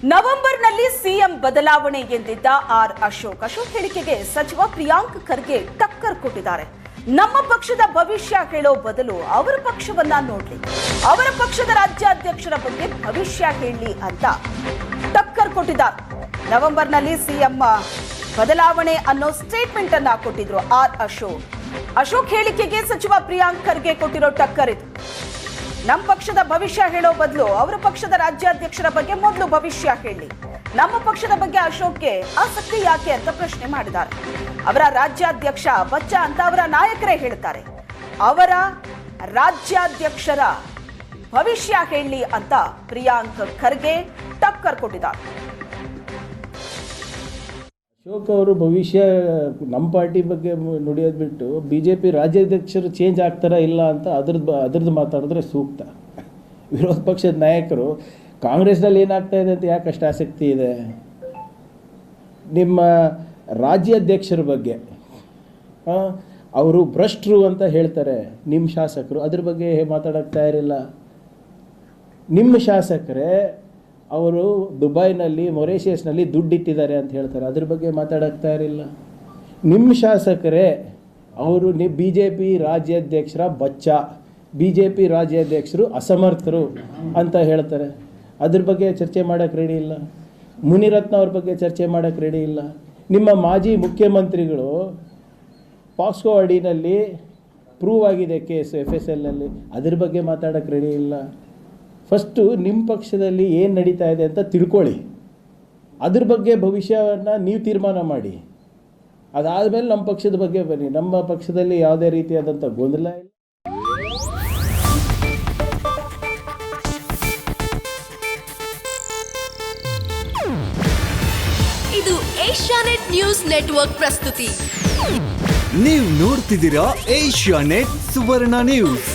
ನವೆಂಬರ್ನಲ್ಲಿ ಸಿಎಂ ಬದಲಾವಣೆ ಎಂದಿದ್ದ ಆರ್ ಅಶೋಕ್ ಹೇಳಿಕೆಗೆ ಸಚಿವ ಪ್ರಿಯಾಂಕ್ ಖರ್ಗೆ ಟಕ್ಕರ್ ಕೊಟ್ಟಿದ್ದಾರೆ. ನಮ್ಮ ಪಕ್ಷದ ಭವಿಷ್ಯ ಹೇಳೋ ಬದಲು ಅವರ ಪಕ್ಷವನ್ನ ನೋಡ್ಲಿ, ಅವರ ಪಕ್ಷದ ರಾಜ್ಯಾಧ್ಯಕ್ಷರ ಬಗ್ಗೆ ಭವಿಷ್ಯ ಹೇಳಲಿ ಅಂತ ಟಕ್ಕರ್ ಕೊಟ್ಟಿದ್ದಾರೆ. ನವೆಂಬರ್ನಲ್ಲಿ ಸಿಎಂ ಬದಲಾವಣೆ ಅನ್ನೋ ಸ್ಟೇಟ್ಮೆಂಟ್ ಅನ್ನ ಕೊಟ್ಟಿದ್ರು ಆರ್ ಅಶೋಕ್ ಹೇಳಿಕೆಗೆ ಸಚಿವ ಪ್ರಿಯಾಂಕ್ ಖರ್ಗೆ ಕೊಟ್ಟಿರೋ ಟಕ್ಕರ್ ಇದು. ನಮ್ಮ ಪಕ್ಷದ ಭವಿಷ್ಯ ಹೇಳೋ ಬದಲು ಅವರ ಪಕ್ಷದ ರಾಜ್ಯಾಧ್ಯಕ್ಷರ ಬಗ್ಗೆ ಮೊದಲು ಭವಿಷ್ಯ ಹೇಳಿ, ನಮ್ಮ ಪಕ್ಷದ ಬಗ್ಗೆ ಅಶೋಕ್ಗೆ ಆಸಕ್ತಿ ಯಾಕೆ ಅಂತ ಪ್ರಶ್ನೆ ಮಾಡಿದ್ದಾರೆ. ಅವರ ರಾಜ್ಯಾಧ್ಯಕ್ಷ ಬಚ್ಚ ಅಂತ ಅವರ ನಾಯಕರೇ ಹೇಳ್ತಾರೆ. ಅವರ ರಾಜ್ಯಾಧ್ಯಕ್ಷರ ಭವಿಷ್ಯ ಹೇಳಿ ಅಂತ ಪ್ರಿಯಾಂಕ್ ಖರ್ಗೆ ಟಕ್ಕರ್ ಕೊಟ್ಟಿದ್ದಾರೆ. ಅಶೋಕ್ ಅವರು ಭವಿಷ್ಯ ನಮ್ಮ ಪಾರ್ಟಿ ಬಗ್ಗೆ ನುಡಿಯೋದು ಬಿಟ್ಟು BJP ರಾಜ್ಯಾಧ್ಯಕ್ಷರು ಚೇಂಜ್ ಆಗ್ತಾರಾ ಇಲ್ಲ ಅಂತ ಅದ್ರದ್ದು ಮಾತಾಡಿದ್ರೆ ಸೂಕ್ತ. ವಿರೋಧ ಪಕ್ಷದ ನಾಯಕರು ಕಾಂಗ್ರೆಸ್ನಲ್ಲಿ ಏನಾಗ್ತಾ ಇದೆ ಅಂತ ಯಾಕೆ ಅಷ್ಟು ಆಸಕ್ತಿ ಇದೆ? ನಿಮ್ಮ ರಾಜ್ಯಾಧ್ಯಕ್ಷರ ಬಗ್ಗೆ ಅವರು ಭ್ರಷ್ಟರು ಅಂತ ಹೇಳ್ತಾರೆ ನಿಮ್ಮ ಶಾಸಕರು, ಅದ್ರ ಬಗ್ಗೆ ಮಾತಾಡೋಕ್ಕೆ ತಯಾರಿಲ್ಲ. ನಿಮ್ಮ ಶಾಸಕರೇ ಅವರು ದುಬೈನಲ್ಲಿ ಮೊರೇಷಿಯಸ್ನಲ್ಲಿ ದುಡ್ಡಿಟ್ಟಿದ್ದಾರೆ ಅಂತ ಹೇಳ್ತಾರೆ, ಅದ್ರ ಬಗ್ಗೆ ಮಾತಾಡೋಕ್ಕೆ ತಯಾರಿಲ್ಲ. ನಿಮ್ಮ ಶಾಸಕರೇ ಅವರು BJP ರಾಜ್ಯಾಧ್ಯಕ್ಷರ ಬಚ್ಚ, BJP ರಾಜ್ಯಾಧ್ಯಕ್ಷರು ಅಸಮರ್ಥರು ಅಂತ ಹೇಳ್ತಾರೆ, ಅದ್ರ ಬಗ್ಗೆ ಚರ್ಚೆ ಮಾಡೋಕ್ಕೆ ರೆಡಿ ಇಲ್ಲ. ಮುನಿರತ್ನ ಅವ್ರ ಬಗ್ಗೆ ಚರ್ಚೆ ಮಾಡೋಕ್ಕೆ ರೆಡಿ ಇಲ್ಲ. ನಿಮ್ಮ ಮಾಜಿ ಮುಖ್ಯಮಂತ್ರಿಗಳು ಪಾಕ್ಸ್ಕೋ ಅಡಿನಲ್ಲಿ ಪ್ರೂವ್ ಆಗಿದೆ ಕೇಸ್ FSLನಲ್ಲಿ, ಅದ್ರ ಬಗ್ಗೆ ಮಾತಾಡೋಕ್ಕೆ ರೆಡಿ ಇಲ್ಲ. ಫಸ್ಟು ನಿಮ್ಮ ಪಕ್ಷದಲ್ಲಿ ಏನು ನಡೀತಾ ಇದೆ ಅಂತ ತಿಳ್ಕೊಳ್ಳಿ, ಅದ್ರ ಬಗ್ಗೆ ಭವಿಷ್ಯವನ್ನು ನೀವು ತೀರ್ಮಾನ ಮಾಡಿ. ಅದಾದಮೇಲೆ ನಮ್ಮ ಪಕ್ಷದ ಬಗ್ಗೆ ಬನ್ನಿ. ನಮ್ಮ ಪಕ್ಷದಲ್ಲಿ ಯಾವುದೇ ರೀತಿಯಾದಂಥ ಗೊಂದಲ ಇಲ್ಲ. ಇದು ಏಷ್ಯಾನೆಟ್ ನ್ಯೂಸ್ ನೆಟ್ವರ್ಕ್ ಪ್ರಸ್ತುತಿ. ನೀವು ನೋಡ್ತಿದ್ದೀರಾ ಏಷ್ಯಾನೆಟ್ ಸುವರ್ಣ ನ್ಯೂಸ್.